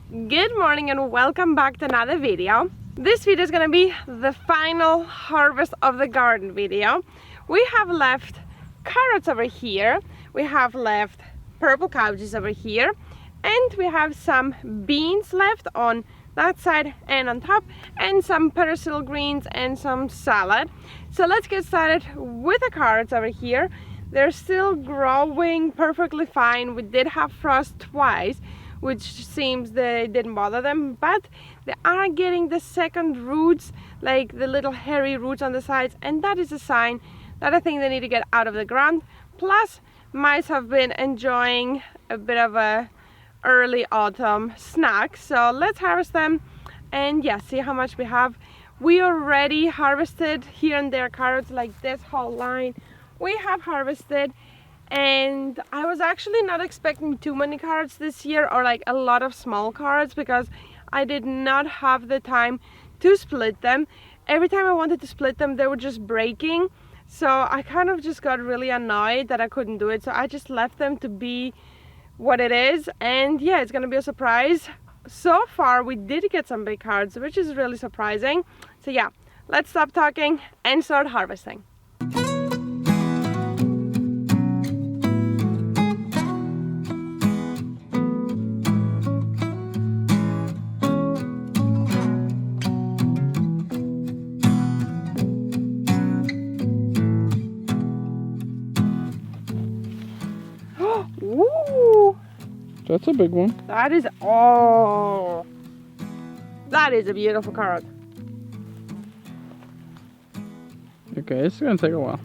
Good morning and welcome back to another video. This video is gonna be the final harvest of the garden video. We have left carrots over here, we have left purple cabbages over here, and we have some beans left on that side and on top, and some persil greens and some salad. So let's get started with the carrots over here. They're still growing perfectly fine. We did have frost twice, which seems they didn't bother them, but they are getting the second roots, like the little hairy roots on the sides, and that is a sign that I think they need to get out of the ground. Plus, mice have been enjoying a bit of a early autumn snack, so let's harvest them and yeah, see how much we have. We already harvested here and there carrots, like this whole line we have harvested. And I was actually not expecting too many carrots this year, or like a lot of small carrots, because I did not have the time to split them. Every time I wanted to split them, they were just breaking. So I kind of just got really annoyed that I couldn't do it. So I just left them to be what it is. And yeah, it's gonna be a surprise. So far, we did get some big carrots, which is really surprising. So yeah, let's stop talking and start harvesting. Ooh, That's a big one. that is, oh, that is a beautiful carrot. Okay, it's gonna take a while.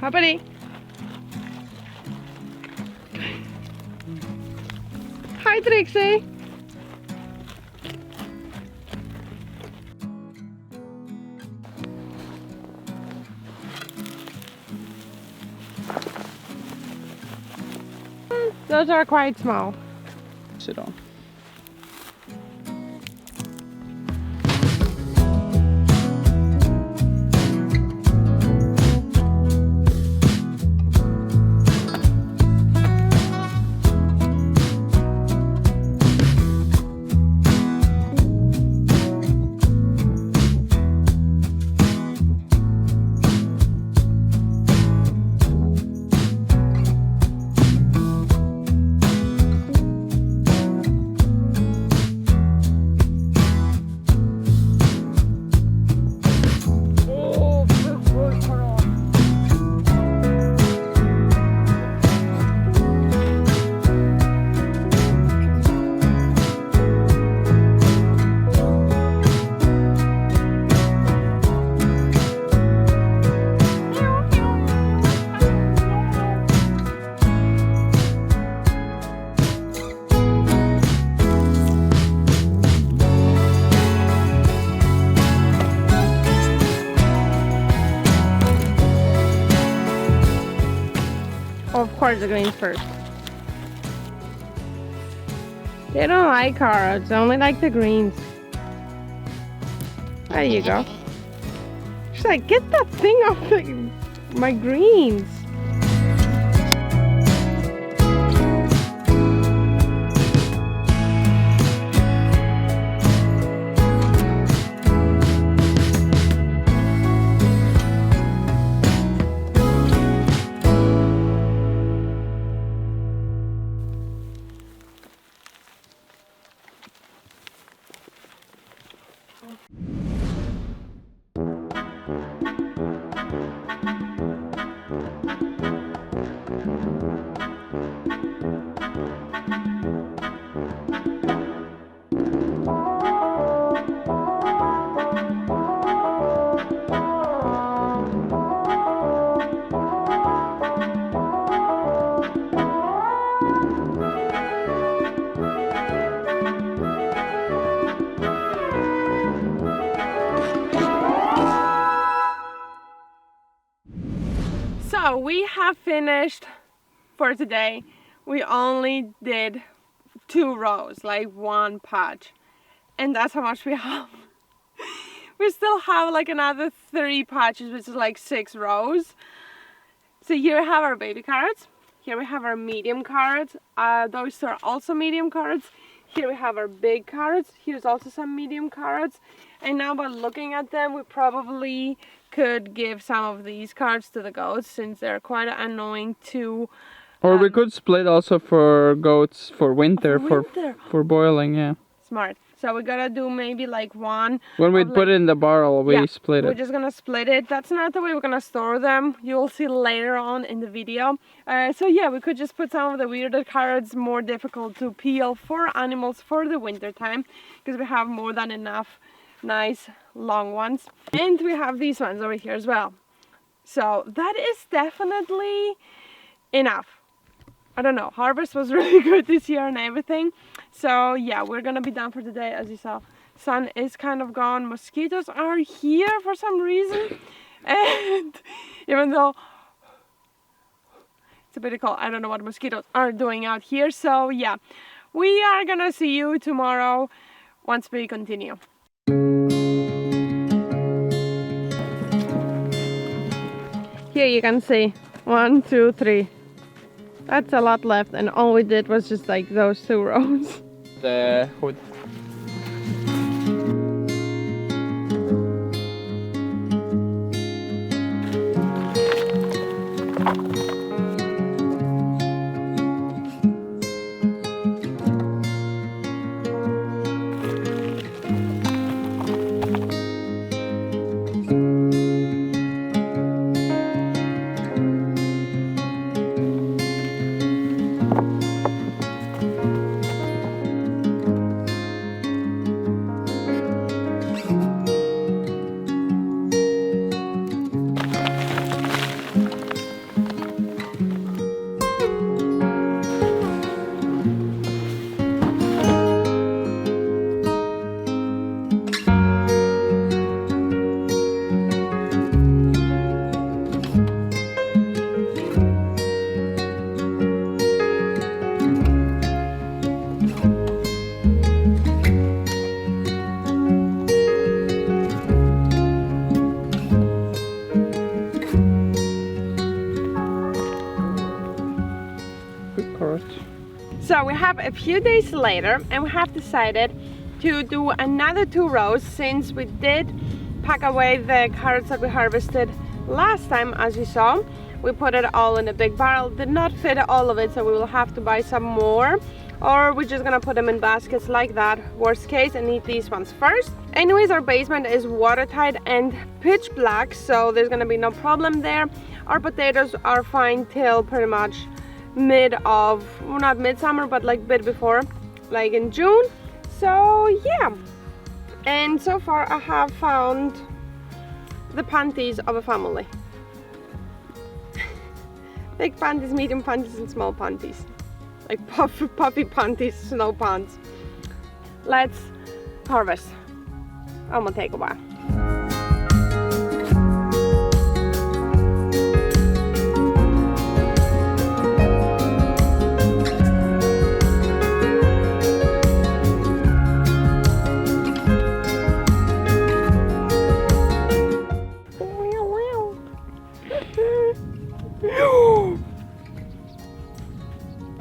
Hi, buddy. Hi, Trixie. Those are quite small. Sit on. Of course, the greens first. They don't like carrots, they only like the greens. There you go. She's like, get that thing off my greens. So we have finished for today. We only did 2 rows, like 1 patch, and that's how much we have. We still have like another 3 patches, which is like 6 rows. So here we have our baby carrots. Here we have our medium carrots. Those 2 are also medium carrots. Here we have our big carrots. Here's also some medium carrots. And now by looking at them, we probably could give some of these carrots to the goats, since they're quite annoying to... Or we could split also for goats for winter, for boiling, yeah. Smart. So we gotta do maybe like 1. When we put it in the barrel, we split it. We're just gonna split it. That's not the way we're gonna store them. You'll see later on in the video. So yeah, we could just put some of the weirder carrots, more difficult to peel for animals for the winter time, because we have more than enough nice long ones. And we have these ones over here as well. So that is definitely enough. I don't know, harvest was really good this year and everything. So yeah, we're gonna be done for today. As you saw, sun is kind of gone. Mosquitoes are here for some reason. And even though it's a bit cold, I don't know what mosquitoes are doing out here. So yeah, we are gonna see you tomorrow once we continue. Here you can see 1, 2, 3. That's a lot left, and all we did was just like those 2 rows. The hood. So we have a few days later, and we have decided to do another 2 rows, since we did pack away the carrots that we harvested last time. As you saw, we put it all in a big barrel. Did not fit all of it, so we will have to buy some more, or we're just gonna put them in baskets like that, worst case, and eat these ones first. Anyways, our basement is watertight and pitch black, so there's gonna be no problem there. Our potatoes are fine till pretty much mid of, well, not midsummer, but like bit before, like in June. So yeah, and so far I have found the panties of a family. Big panties, medium panties, and small panties, like puffy panties, snow pants. Let's harvest. I'm gonna take a while.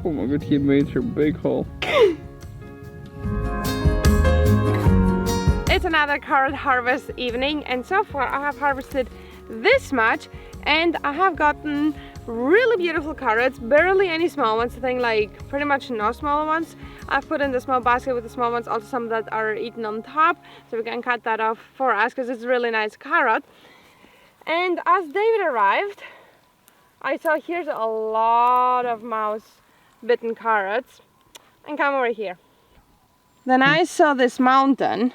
Oh my god, he made her big hole. It's another carrot harvest evening, and so far I have harvested this much, and I have gotten really beautiful carrots, barely any small ones. I think like pretty much no small ones. I've put in the small basket with the small ones, also some that are eaten on top, so we can cut that off for us because it's a really nice carrot. And as David arrived, I saw here's a lot of mouse bitten carrots, and come over here. Then I saw this mountain,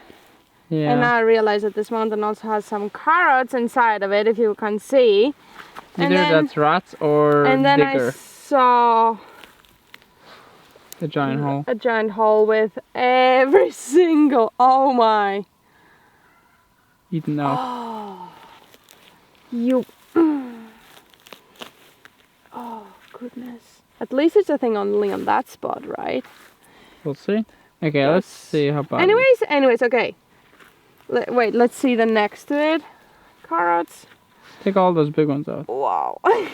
and I realized that this mountain also has some carrots inside of it, if you can see. Either that's rats or and then digger. I saw a giant hole. A giant hole with every single, oh my. Eaten out. Oh, you. goodness. At least it's a thing only on that spot, right? We'll see. Okay, let's see how bad. Anyways, okay. Wait, let's see the next to it. Carrots. Take all those big ones out. Wow. What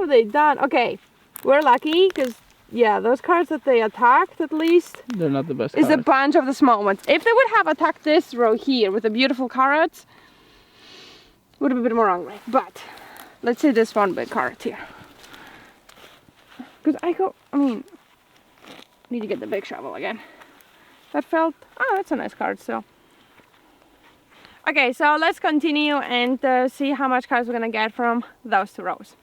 have they done? Okay, we're lucky because, yeah, those carrots that they attacked, at least, they're not the best is carrots. a bunch of the small ones. If they would have attacked this row here with the beautiful carrots, would have been more hungry. But let's see this one big carrot here. Because need to get the big shovel again. Oh, that's a nice carrot still. Okay, so let's continue and see how much carrots we're gonna get from those 2 rows.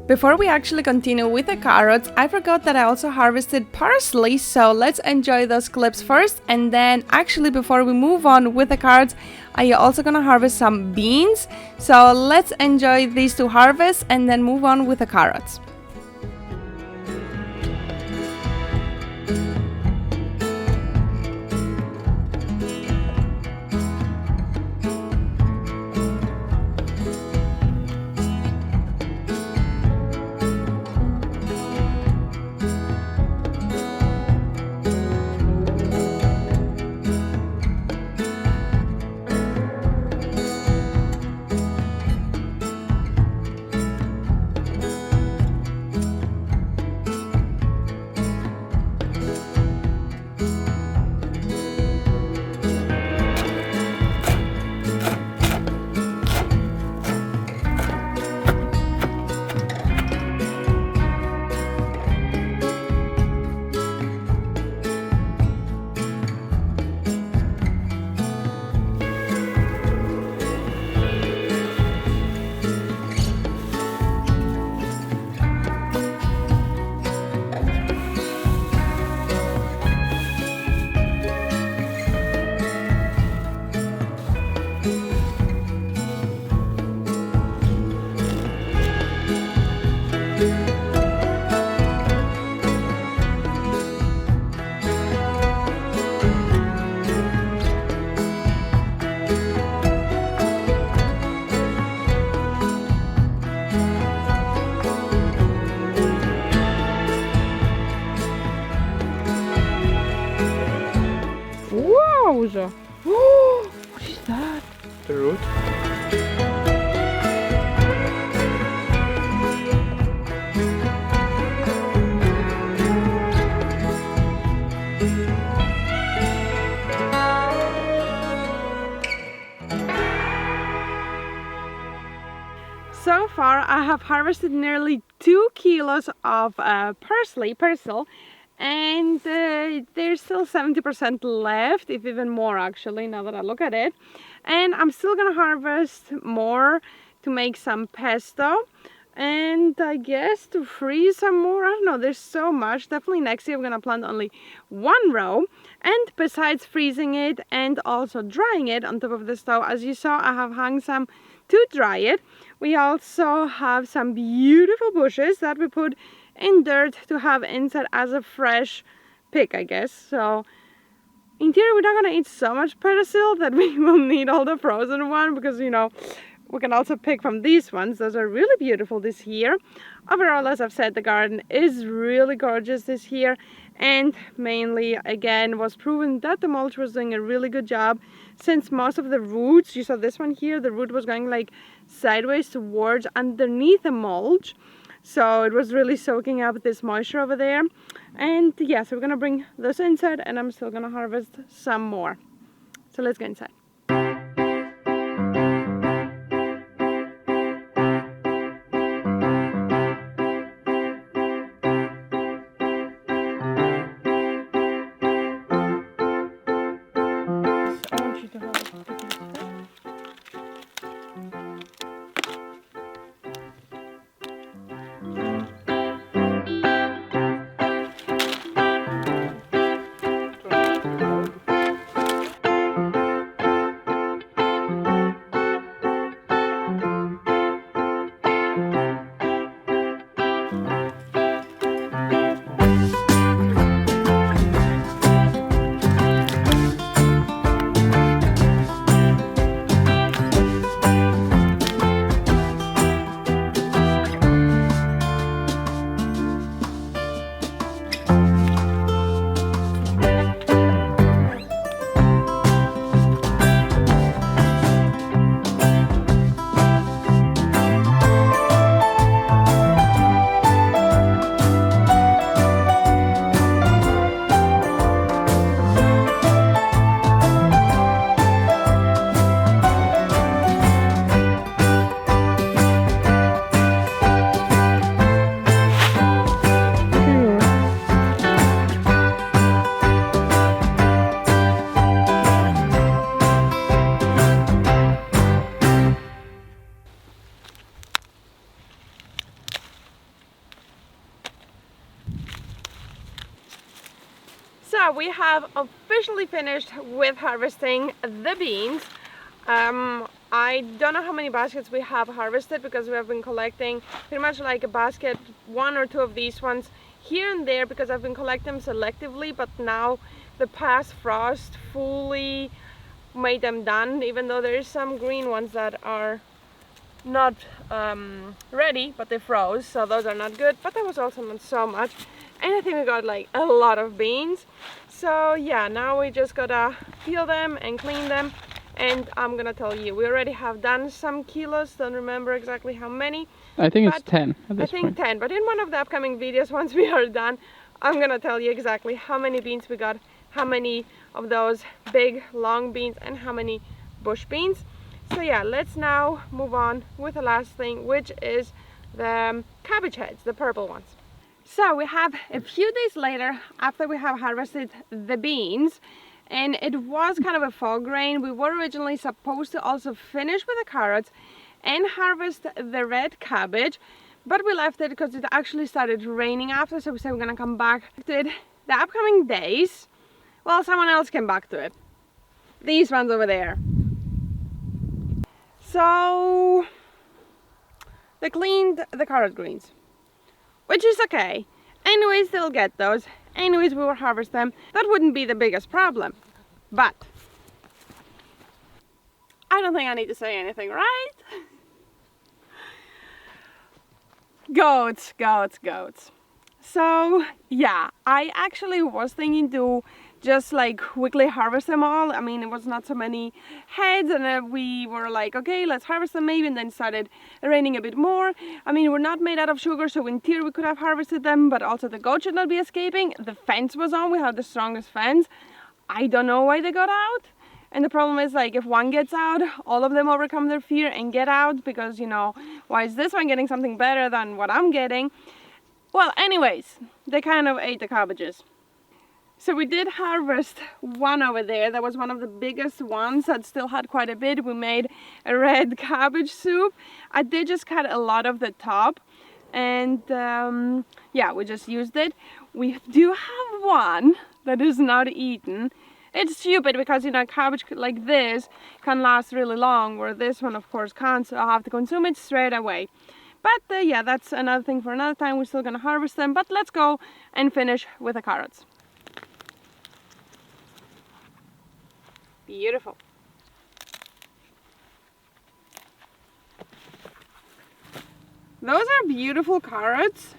Before we actually continue with the carrots, I forgot that I also harvested parsley, so let's enjoy those clips first, and then actually before we move on with the carrots, I also gonna harvest some beans, so let's enjoy these 2 harvests and then move on with the carrots. Wowza! Oh, what is that? The root. So far I have harvested nearly 2 kilos of parsley, and there's still 70% left, if even more actually, now that I look at it. And I'm still gonna harvest more to make some pesto, and I guess to freeze some more. I don't know, there's so much. Definitely next year we're gonna plant only 1 row, and besides freezing it and also drying it on top of the stove, as you saw, I have hung some to dry it. We also have some beautiful bushes that we put in dirt to have inside as a fresh pick, I guess. So in theory we're not gonna eat so much persil that we will need all the frozen one, because, you know, we can also pick from these ones. Those are really beautiful this year. Overall, as I've said, the garden is really gorgeous this year, and mainly again was proven that the mulch was doing a really good job, since most of the roots, you saw this one here, the root was going like sideways towards underneath the mulch, so it was really soaking up this moisture over there. And yeah, so we're gonna bring those inside, and I'm still gonna harvest some more. So let's go inside. So we have officially finished with harvesting the beans. I don't know how many baskets we have harvested, because we have been collecting pretty much like a basket, 1 or 2 of these ones here and there, because I've been collecting them selectively, but now the past frost fully made them done, even though there is some green ones that are not ready, but they froze, so those are not good, but that was also not so much. And I think we got like a lot of beans. So yeah, now we just gotta peel them and clean them. And I'm gonna tell you, we already have done some kilos, don't remember exactly how many. I think it's 10 at this point. I think point. 10, but in one of the upcoming videos, once we are done, I'm gonna tell you exactly how many beans we got, how many of those big long beans, and how many bush beans. So yeah, let's now move on with the last thing, which is the cabbage heads, the purple ones. So we have a few days later, after we have harvested the beans, and it was kind of a fog rain. We were originally supposed to also finish with the carrots and harvest the red cabbage, but we left it because it actually started raining after, so we said we're gonna come back to it the upcoming days. Well, someone else came back to it. These ones over there. So they cleaned the carrot greens, which is okay. Anyways, they'll get those. Anyways, we will harvest them. That wouldn't be the biggest problem. But I don't think I need to say anything, right? Goats, goats, goats. So yeah, I actually was thinking to just like quickly harvest them all. I mean, it was not so many heads, and we were like, okay, let's harvest them maybe, and then started raining a bit more. I mean, we're not made out of sugar, so in theory we could have harvested them, but also the goat should not be escaping. The fence was on, we have the strongest fence. I don't know why they got out. And the problem is, like, if one gets out, all of them overcome their fear and get out, because, you know, why is this one getting something better than what I'm getting? Well, anyways, they kind of ate the cabbages. So we did harvest one over there. That was one of the biggest ones that still had quite a bit. We made a red cabbage soup. I did just cut a lot of the top, and yeah, we just used it. We do have one that is not eaten. It's stupid because, you know, cabbage like this can last really long, where this one of course can't, so I'll have to consume it straight away. But yeah, that's another thing for another time. We're still gonna harvest them, but let's go and finish with the carrots. Beautiful. Those are beautiful carrots.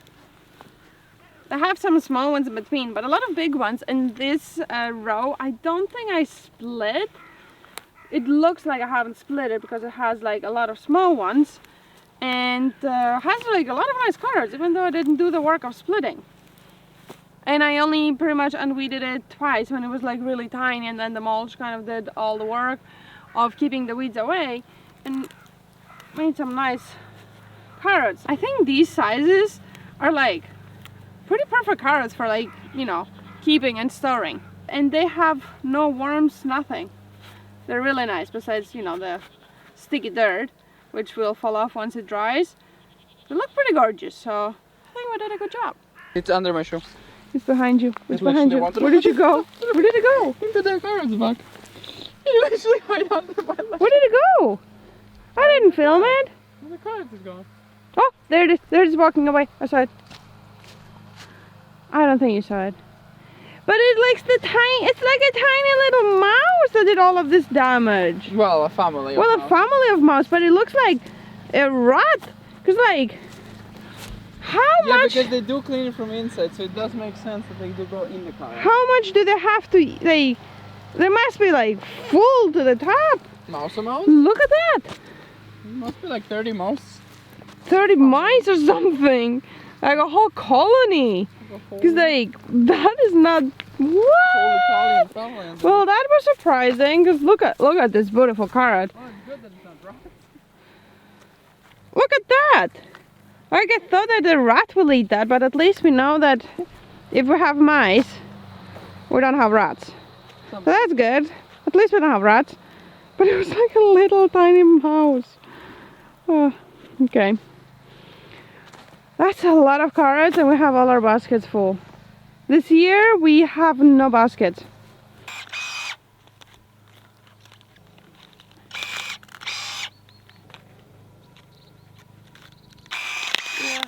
I have some small ones in between, but a lot of big ones. In this row, I don't think I split. It looks like I haven't split it because it has like a lot of small ones. And has like a lot of nice carrots, even though I didn't do the work of splitting. And I only pretty much unweeded it twice when it was like really tiny, and then the mulch kind of did all the work of keeping the weeds away and made some nice carrots. I think these sizes are like pretty perfect carrots for like, you know, keeping and storing. And they have no worms, nothing. They're really nice, besides, you know, the sticky dirt, which will fall off once it dries. They look pretty gorgeous, so I think we did a good job. It's under my shoe. It's behind you. It's behind you. Where did you go? Where did it go? Into the carrots back. You literally hide under my leg. Where did it go? I didn't film it. The carrots is gone. Oh, there it is. There it is walking away. I saw it. I don't think you saw it. But it's like a tiny little mouse that did all of this damage. Well, a family. Well, a family of mouse, but it looks like a rat. Cause like, how much? Yeah, because they do clean it from inside, so it does make sense that they do go in the car. How much do they have to? They must be like full to the top. Mouse amount? Look at that. It must be like 30 mouse. 30 mice or something. Like a whole colony. Because like, that is not, what? Well, that was surprising, because look at this beautiful carrot. Oh, it's good that it's not rats. Look at that. Like, I thought that the rat will eat that, but at least we know that if we have mice, we don't have rats. So that's good. At least we don't have rats. But it was like a little tiny mouse. Oh, okay. That's a lot of carrots, and we have all our baskets full. This year we have no baskets. Yeah.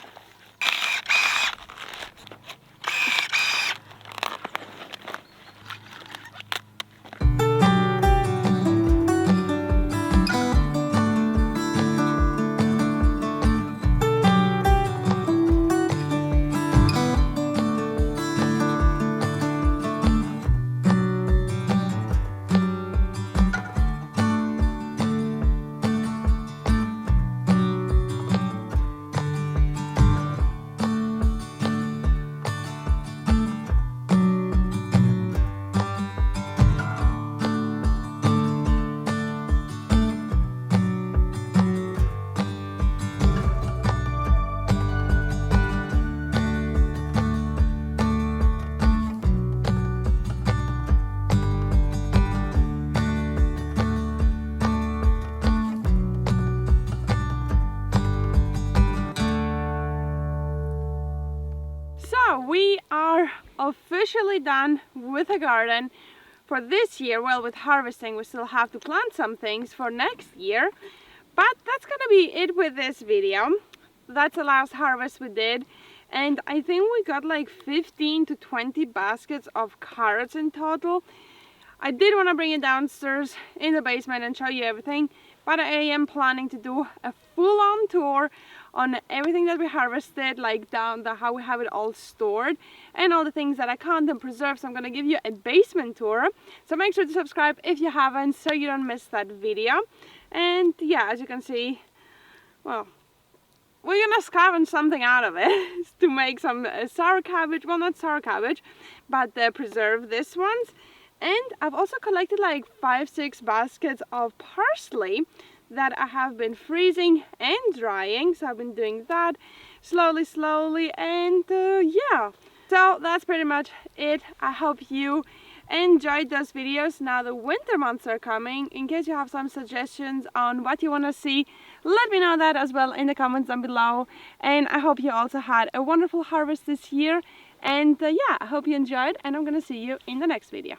We are officially done with the garden for this year. Well, with harvesting, we still have to plant some things for next year, but that's gonna be it with this video. That's the last harvest we did, and I think we got like 15 to 20 baskets of carrots in total. I did want to bring it downstairs in the basement and show you everything, but I am planning to do a full-on tour on everything that we harvested, like down how we have it all stored and all the things that I can't and preserve. So I'm going to give you a basement tour, so make sure to subscribe if you haven't so you don't miss that video. And yeah, as you can see, well, we're gonna scavenge something out of it to make some sour cabbage, well, not sour cabbage, but preserve these ones. And I've also collected like 5-6 baskets of parsley that I have been freezing and drying, so I've been doing that slowly, and yeah, so that's pretty much it. I hope you enjoyed those videos. Now the winter months are coming. In case you have some suggestions on what you want to see, let me know that as well in the comments down below. And I hope you also had a wonderful harvest this year, and yeah, I hope you enjoyed, and I'm gonna see you in the next video.